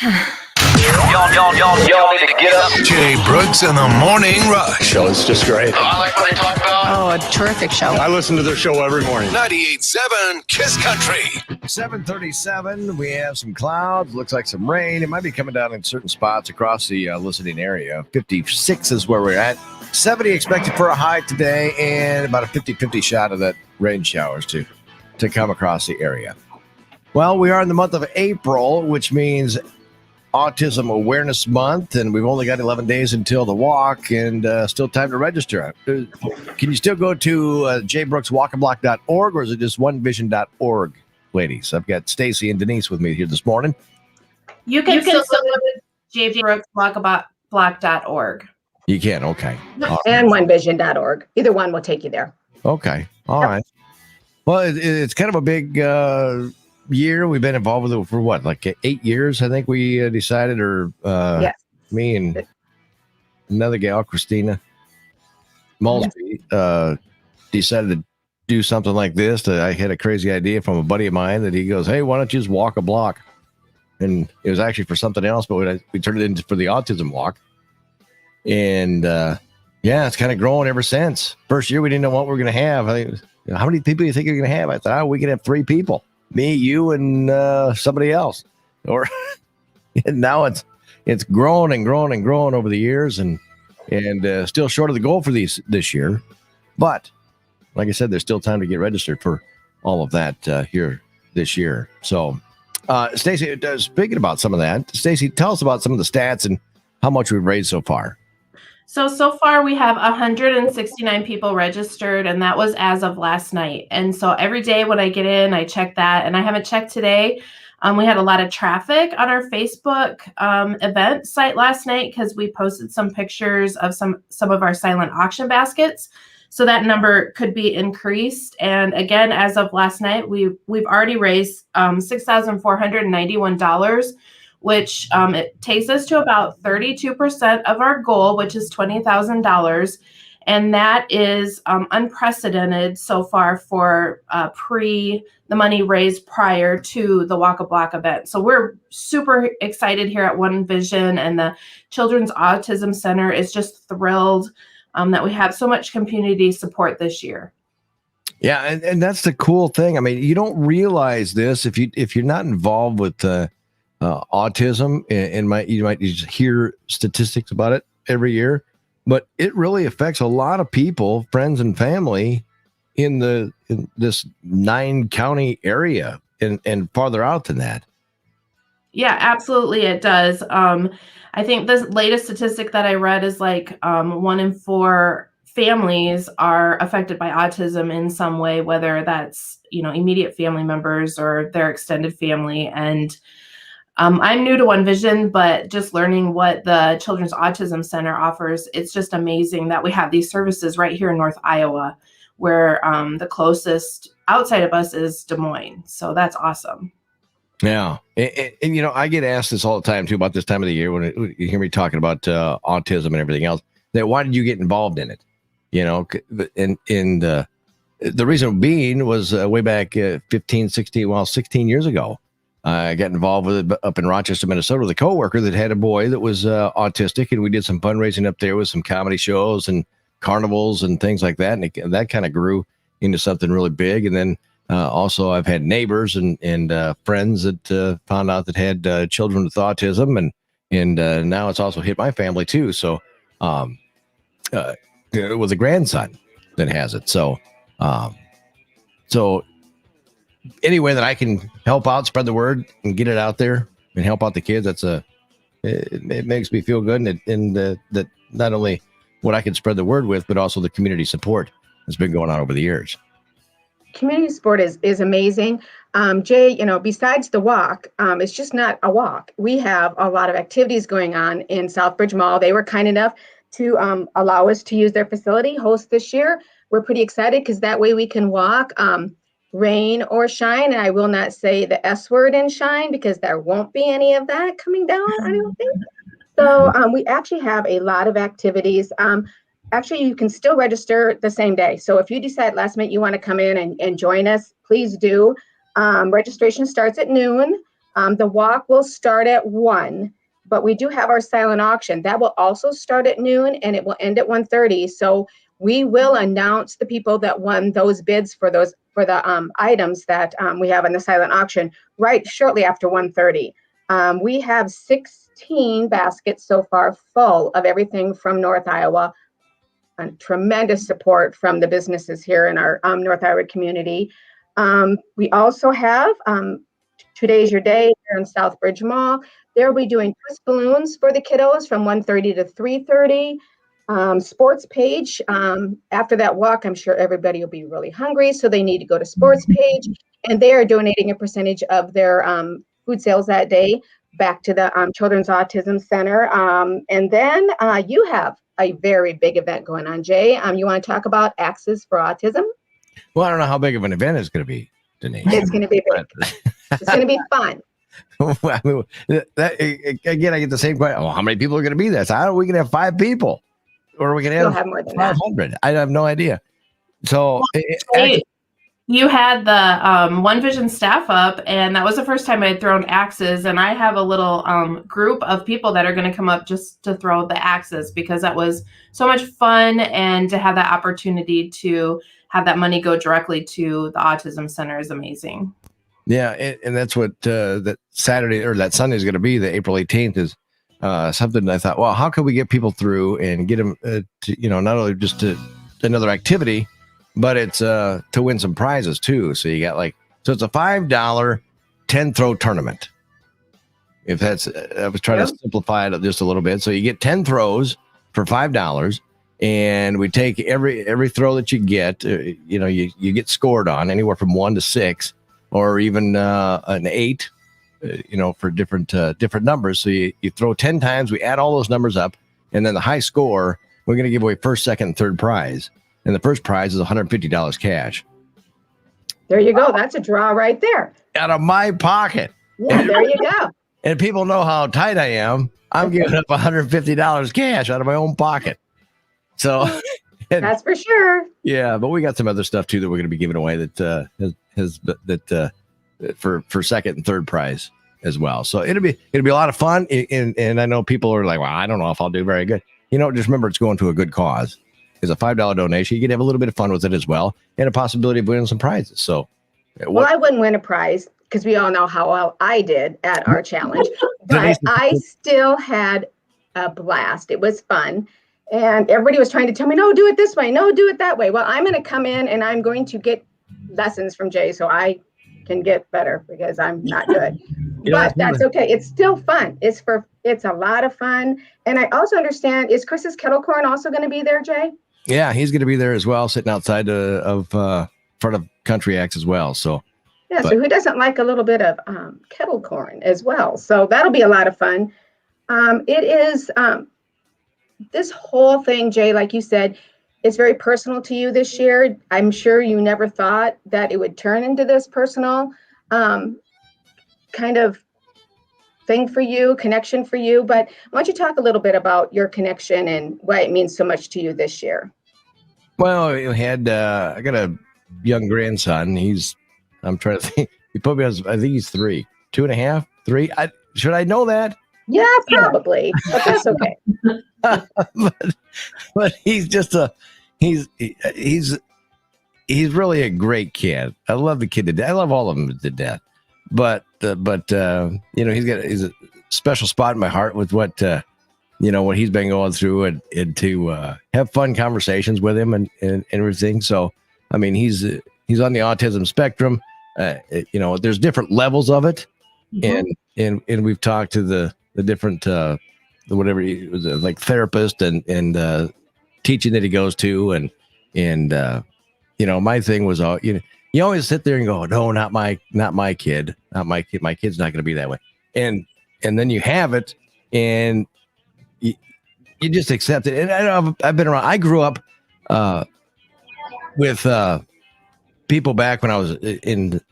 Y'all need to get up. Jay Brooks and the Morning Rush. Show is just great. I like what they talk about. Oh, a terrific show. I listen to their show every morning. 98.7 Kiss Country. 7:37. We have some clouds. Looks like some rain. It might be coming down in certain spots across the listening area. 56 is where we're at. 70 expected for a high today, and about a 50-50 shot of that rain showers to come across the area. Well, we are in the month of April, which means Autism Awareness Month, and we've only got 11 days until the walk, and still time to register. Can you still go to jbrookswalkablock.org, or is it just onevision.org, ladies? I've got Stacy and Denise with me here this morning. You can still go to jbrookswalkablock.org. You can, okay. And onevision.org. Either one will take you there. Okay, all right. Well, it's kind of a big year. We've been involved with it for what, like 8 years, I think we decided, or Yes. me and another gal, Christina Malsby, decided to do something like this. I had a crazy idea from a buddy of mine that he goes, hey, why don't you just walk a block? And it was actually for something else, but we turned it into for the autism walk. And it's kind of growing ever since. First year, we didn't know what we were going to have. I think, how many people do you think you're going to have? I thought, we could have 3 people. Me, you, and somebody else. Or and now it's grown and grown and grown over the years, and still short of the goal for this year. But like I said, there's still time to get registered for all of that here this year. So, Stacy, speaking about some of that, Stacy, tell us about some of the stats and how much we've raised so far. So far we have 169 people registered, and that was as of last night. And so every day when I get in, I check that, and I haven't checked today. We had a lot of traffic on our Facebook event site last night because we posted some pictures of some of our silent auction baskets. So that number could be increased. And again, as of last night, we've already raised $6,491, which it takes us to about 32% of our goal, which is $20,000. And that is unprecedented so far for the money raised prior to the Walk a Block event. So we're super excited here at One Vision, and the Children's Autism Center is just thrilled that we have so much community support this year. Yeah, and that's the cool thing. I mean, you don't realize this if you're not involved with autism, and you might just hear statistics about it every year, but it really affects a lot of people, friends and family in this 9-county area and farther out than that. Yeah, absolutely it does. I think the latest statistic that I read is like 1 in 4 families are affected by autism in some way, whether that's, immediate family members or their extended family. And I'm new to One Vision, but just learning what the Children's Autism Center offers, it's just amazing that we have these services right here in North Iowa, where the closest outside of us is Des Moines. So that's awesome. Yeah. And I get asked this all the time, too, about this time of the year when you hear me talking about autism and everything else, that why did you get involved in it? And the reason being was way back 16 years ago. I got involved with it up in Rochester, Minnesota, with a coworker that had a boy that was autistic, and we did some fundraising up there with some comedy shows and carnivals and things like that. And that kind of grew into something really big. And then also I've had neighbors and friends that found out that had children with autism, and now it's also hit my family too. So it was a grandson that has it. So any way that I can help out, spread the word, and get it out there and help out the kids, it makes me feel good, and that not only what I can spread the word with, but also the community support that's been going on over the years. Community support is amazing. Jay, besides the walk, it's just not a walk. We have a lot of activities going on in Southbridge Mall. They were kind enough to allow us to use their facility, host this year. We're pretty excited because that way we can walk. Rain or shine, and I will not say the S word in shine because there won't be any of that coming down, I don't think. So we actually have a lot of activities. Actually, you can still register the same day. So if you decide last minute you want to come in and join us, please do. Registration starts at noon. The walk will start at 1, but we do have our silent auction. That will also start at noon and it will end at 1:30. So we will announce the people that won those bids for the items that we have in the silent auction right shortly after 1:30. We have 16 baskets so far full of everything from North Iowa. And tremendous support from the businesses here in our North Iowa community. We also have Today's Your Day here in Southbridge Mall. They'll be doing twist balloons for the kiddos from 1:30 to 3:30. Sports page. After that walk, I'm sure everybody will be really hungry, so they need to go to sports page, and they are donating a percentage of their food sales that day back to the Children's Autism Center. And then you have a very big event going on, Jay. You want to talk about Access for Autism? Well, I don't know how big of an event it's going to be, Denise. It's going to be big. It's going to be fun. I mean, again, I get the same question. Well, how many people are going to be there? So how are we going to have 5 people? Or are we going to have more than 500? I have no idea. So you had the One Vision staff up, and that was the first time I had thrown axes. And I have a little group of people that are going to come up just to throw the axes because that was so much fun, and to have that opportunity to have that money go directly to the Autism Center is amazing. Yeah, and that's what that Saturday or that Sunday is going to be. The April 18th is something I thought, well, how can we get people through and get them to, not only just to another activity, but it's to win some prizes too. So you got so it's a $5 10 throw tournament. If that's, I was trying to simplify it just a little bit. So you get 10 throws for $5, and we take every throw that you get, you get scored on anywhere from 1 to 6, or even an 8. For different numbers. So you throw 10 times, we add all those numbers up, and then the high score, we're going to give away first, second, and third prize. And the first prize is $150 cash. There you go. That's a draw right there. Out of my pocket. Yeah, there you go. And people know how tight I am. I'm giving up $150 cash out of my own pocket. So that's for sure. Yeah, but we got some other stuff too that we're going to be giving away that for second and third prize as well. So it'll be a lot of fun. And I know people are like, well, I don't know if I'll do very good. Just remember it's going to a good cause. It's a $5 donation. You can have a little bit of fun with it as well, and a possibility of winning some prizes. So, well, I wouldn't win a prize because we all know how well I did at our challenge, but I still had a blast. It was fun. And everybody was trying to tell me, no, do it this way. No, do it that way. Well, I'm going to come in and I'm going to get lessons from Jay so I can get better because I'm not good. But that's okay. It's still fun. It's a lot of fun. And I also understand, is Chris's kettle corn also going to be there, Jay? Yeah, he's going to be there as well, sitting outside of front of Country Acts as well. So yeah, so who doesn't like a little bit of kettle corn as well? So that'll be a lot of fun. It is this whole thing, Jay, like you said, it's very personal to you this year. I'm sure you never thought that it would turn into this personal kind of thing for you, connection for you. But why don't you talk a little bit about your connection and why it means so much to you this year? Well, I got a young grandson. I'm trying to think. He put me on, I think he's 3, 2.5, 3. Should I know that? Yeah, probably, but that's okay. but he's just he's really a great kid. I love the kid to death. I love all of them to death. But he's a special spot in my heart with what he's been going through, and to have fun conversations with him and everything. So, I mean, he's on the autism spectrum. There's different levels of it, and we've talked to the different whatever he was, like therapist and teaching that he goes to, and my thing was you always sit there and go, no, not my kid, my kid's not going to be that way, and then you have it, and you just accept it. And I've been around. I grew up with people back when I was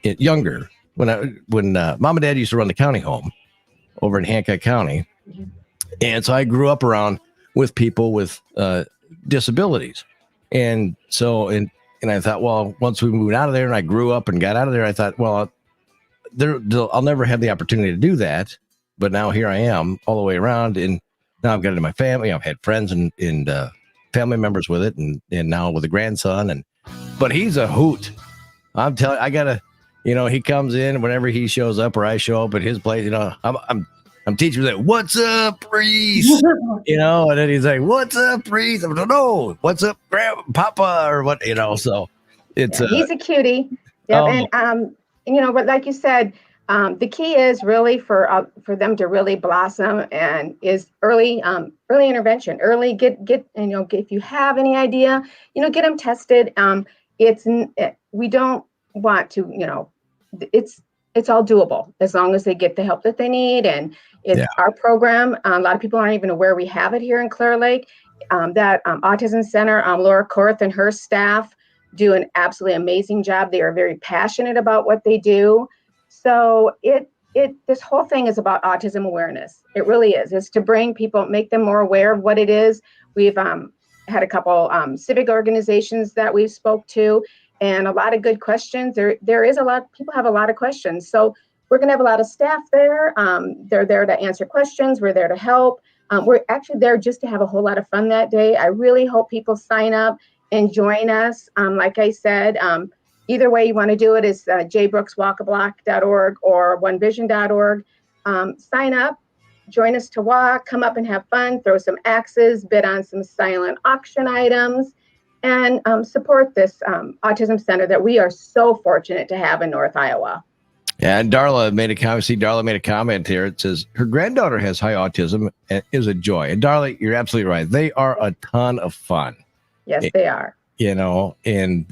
younger, when mom and dad used to run the county home over in Hancock County. And so I grew up around with people with disabilities. And so, and I thought, well, once we moved out of there and I grew up and got out of there, I thought, well, I'll never have the opportunity to do that. But now here I am all the way around, and now I've got it in my family. I've had friends and family members with it, and now with a grandson. But he's a hoot. I'm telling you, I gotta, he comes in whenever he shows up or I show up at his place. I'm teaching that, what's up, priest? And then he's like, what's up, priest? I don't know, what's up, Papa, or what, So it's he's a cutie. Yep. But like you said, the key is really for them to really blossom and is early intervention. Early get if you have any idea, get them tested. We don't want to, it's all doable as long as they get the help that they need. And it's our program. A lot of people aren't even aware we have it here in Clear Lake. That Autism Center, Laura Korth and her staff do an absolutely amazing job. They are very passionate about what they do. So this whole thing is about autism awareness. It really is. It's to bring people, make them more aware of what it is. We've had a couple civic organizations that we've spoke to, and a lot of good questions. There is a lot, people have a lot of questions. So we're gonna have a lot of staff there. They're there to answer questions. We're there to help. We're actually there just to have a whole lot of fun that day. I really hope people sign up and join us. Like I said, either way you want to do it is jbrookswalkablock.org or onevision.org. Sign up, join us to walk, come up and have fun, throw some axes, bid on some silent auction items, and support this Autism Center that we are so fortunate to have in North Iowa. Yeah, and Darla made a comment. See, Darla made a comment here. It says her granddaughter has high autism and is a joy. And Darla, you're absolutely right. They are a ton of fun. Yes, they are. And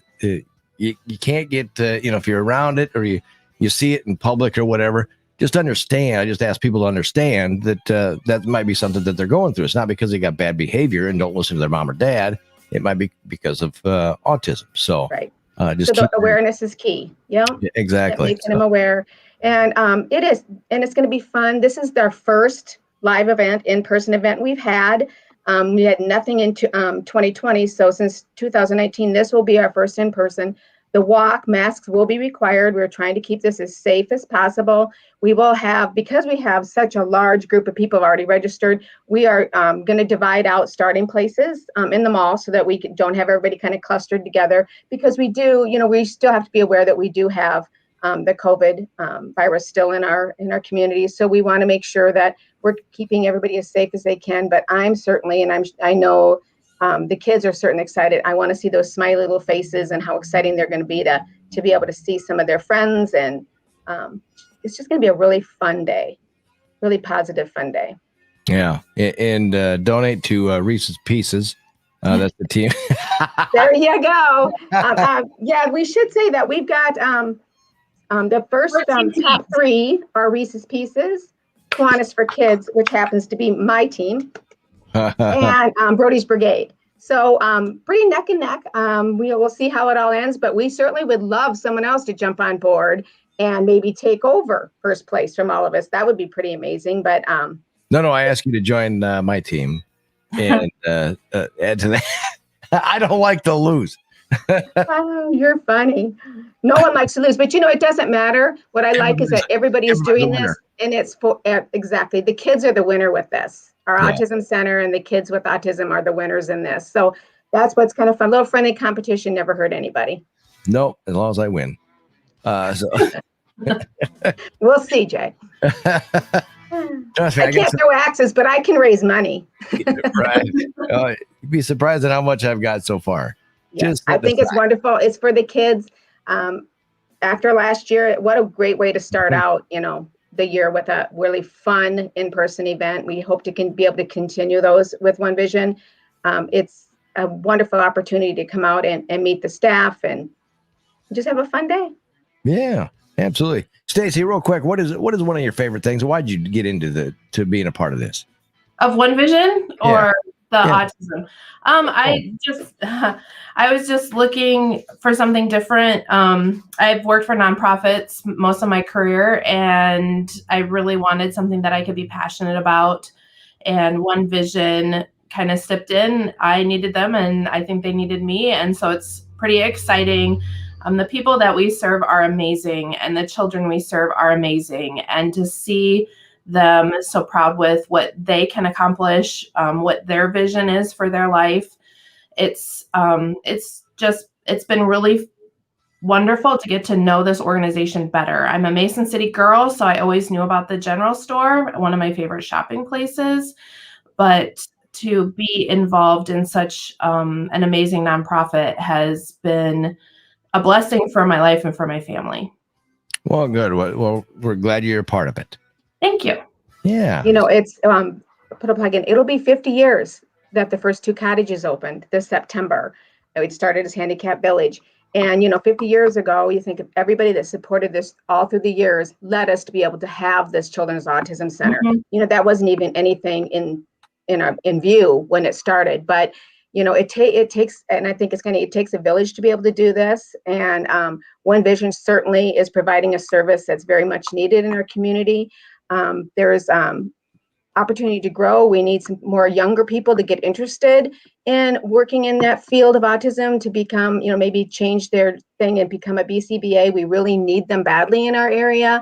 you can't get, if you're around it or you see it in public or whatever, just understand. I just ask people to understand that that might be something that they're going through. It's not because they got bad behavior and don't listen to their mom or dad. It might be because of autism. So, right. Just so the awareness is key. Yeah, exactly. Making them aware. And it is, and it's going to be fun. This is their first live event, in-person event we've had. We had nothing in 2020. So since 2019, this will be our first in-person. The walk, masks will be required. We're trying to keep this as safe as possible. We will have, because we have such a large group of people already registered, we are going to divide out starting places in the mall so that we don't have everybody kind of clustered together, because we do, we still have to be aware that we do have the COVID virus still in our community. So we want to make sure that we're keeping everybody as safe as they can. But I'm certainly, and I know the kids are certainly excited. I want to see those smiley little faces and how exciting they're going to be to be able to see some of their friends. And it's just going to be a really fun day, really positive, fun day. Yeah. And donate to Reese's Pieces. That's the team. There you go. Yeah, we should say that we've got the first top three are Reese's Pieces, Kiwanis for Kids, which happens to be my team, and Brody's Brigade. So pretty neck and neck. We will see how it all ends, but we certainly would love someone else to jump on board and maybe take over first place from all of us. That would be pretty amazing. But no, I ask you to join my team and add to that. I don't like to lose. Oh, you're funny. No one likes to lose, but it doesn't matter. What I like is that everybody is doing this, and it's for exactly the kids are the winner with this. Our Autism Center and the kids with autism are the winners in this. So that's what's kind of fun. A little friendly competition never hurt anybody. No, as long as I win. We'll see, Jay. Trust me, I can't throw axes, but I can raise money. Right. You'd be surprised at how much I've got so far. Yes, I think it's wonderful. It's for the kids. After last year, what a great way to start out, the year with a really fun in-person event. We hope to be able to continue those with One Vision. It's a wonderful opportunity to come out and meet the staff and just have a fun day. Yeah, absolutely. Stacy, real quick, what is one of your favorite things? Why'd you get into being a part of this? Of One Vision or the autism? I was just looking for something different. I've worked for nonprofits most of my career, and I really wanted something that I could be passionate about. And One Vision kind of stepped in. I needed them, and I think they needed me. And so it's pretty exciting. The people that we serve are amazing, and the children we serve are amazing. And to see them so proud with what they can accomplish, what their vision is for their life, it's been really wonderful to get to know this organization better. I'm a Mason City girl, so I always knew about the General Store, one of my favorite shopping places. But to be involved in such an amazing nonprofit has been a blessing for my life and for my family. Well, good. Well, we're glad you're a part of it. Thank you. Yeah. You know, it's put a plug in. It'll be 50 years that the first 2 cottages opened this September. It started as Handicap Village. And, 50 years ago, you think of everybody that supported this all through the years led us to be able to have this Children's Autism Center. Mm-hmm. That wasn't even anything in view when it started. But, it takes, and I think it takes a village to be able to do this. And One Vision certainly is providing a service that's very much needed in our community. There's opportunity to grow. We need some more younger people to get interested in working in that field of autism, to become, maybe change their thing and become a BCBA. We really need them badly in our area.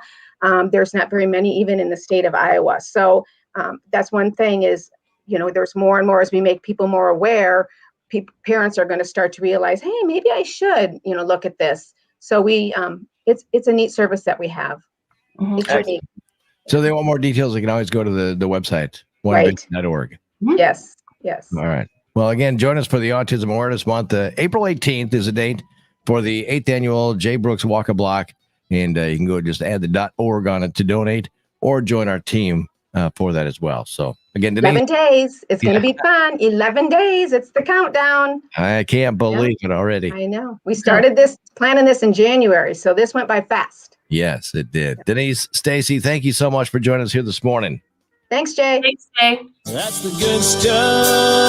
There's not very many even in the state of Iowa. So that's one thing is, there's more and more as we make people more aware, parents are going to start to realize, hey, maybe I should, look at this. So it's a neat service that we have. Mm-hmm. It's unique. So they want more details, they can always go to the website, onevision.org. Yes. All right. Well, again, join us for the Autism Awareness Month. April 18th is the date for the 8th annual J. Brooks Walk a Block. And you can go just add the .org on it to donate or join our team for that as well. So, again, Denise, 11 days. It's going to be fun. 11 days. It's the countdown. I can't believe it already. I know. We started planning this in January, so this went by fast. Yes, it did. Denise, Stacy, thank you so much for joining us here this morning. Thanks, Jay. Thanks, Jay. That's the good stuff.